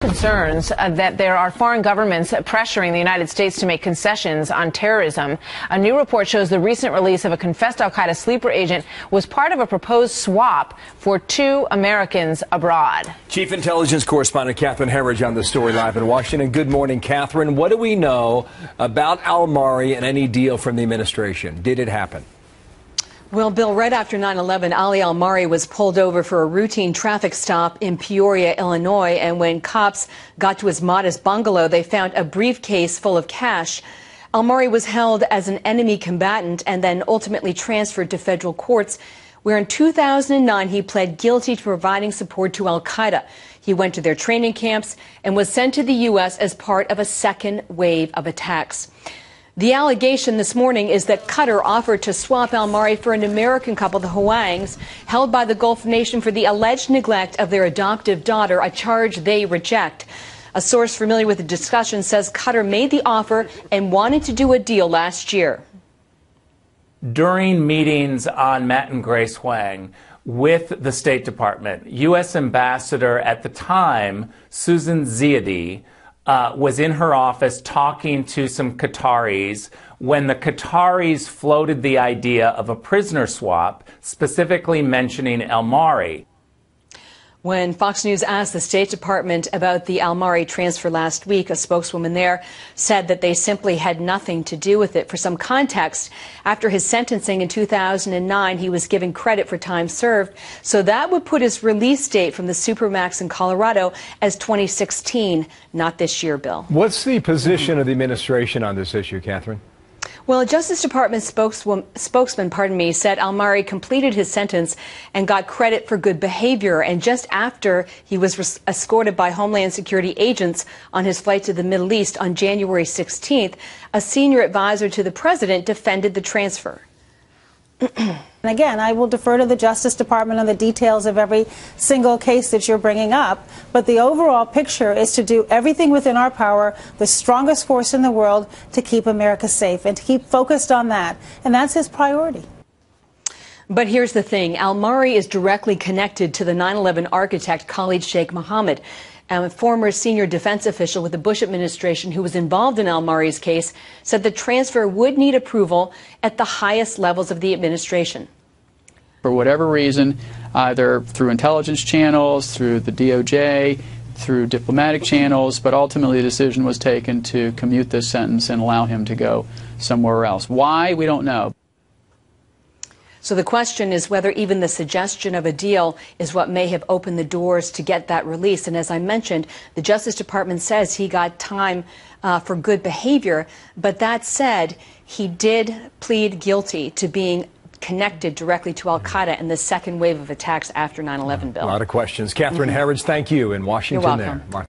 Concerns that there are foreign governments pressuring the United States to make concessions on terrorism. A new report shows the recent release of a confessed al-Qaeda sleeper agent was part of a proposed swap for 2 Americans abroad. Chief Intelligence Correspondent Catherine Herridge on the story live in Washington. Good morning, Catherine. What do we know about al-Mari and any deal from the administration? Did it happen? Well, Bill, right after 9/11, Ali al-Mari was pulled over for a routine traffic stop in Peoria, Illinois, and when cops got to his modest bungalow, they found a briefcase full of cash. Al-Mari was held as an enemy combatant and then ultimately transferred to federal courts, where in 2009 he pled guilty to providing support to al-Qaeda. He went to their training camps and was sent to the U.S. as part of a second wave of attacks. The allegation this morning is that Qatar offered to swap al-Mari for an American couple, the Huangs, held by the Gulf nation for the alleged neglect of their adoptive daughter, a charge they reject. A source familiar with the discussion says Qatar made the offer and wanted to do a deal last year. During meetings on Matt and Grace Huang with the State Department, U.S. Ambassador at the time, Susan Ziadi, was in her office talking to some Qataris when the Qataris floated the idea of a prisoner swap, specifically mentioning al-Mari. When Fox News asked the State Department about the al-Mari transfer last week, a spokeswoman there said that they simply had nothing to do with it. For some context, after his sentencing in 2009, he was given credit for time served, so that would put his release date from the Supermax in Colorado as 2016, not this year, Bill. What's the position of the administration on this issue, Catherine? Well, a Justice Department spokesman, said al-Mari completed his sentence and got credit for good behavior. And just after he was escorted by Homeland Security agents on his flight to the Middle East on January 16th, a senior advisor to the president defended the transfer. And again, I will defer to the Justice Department on the details of every single case that you're bringing up. But the overall picture is to do everything within our power, the strongest force in the world, to keep America safe and to keep focused on that. And that's his priority. But here's the thing. Al-Mari is directly connected to the 9/11 architect Khalid Sheikh Mohammed, a former senior defense official with the Bush administration who was involved in al-Mari's case, said the transfer would need approval at the highest levels of the administration. For whatever reason, either through intelligence channels, through the DOJ, through diplomatic channels, but ultimately the decision was taken to commute this sentence and allow him to go somewhere else. Why? We don't know. So the question is whether even the suggestion of a deal is what may have opened the doors to get that release. And as I mentioned, the Justice Department says he got time for good behavior. But that said, he did plead guilty to being connected directly to al-Qaeda in the second wave of attacks after 9/11, Bill. A lot of questions. Catherine Herridge, thank you in Washington. You're welcome. There.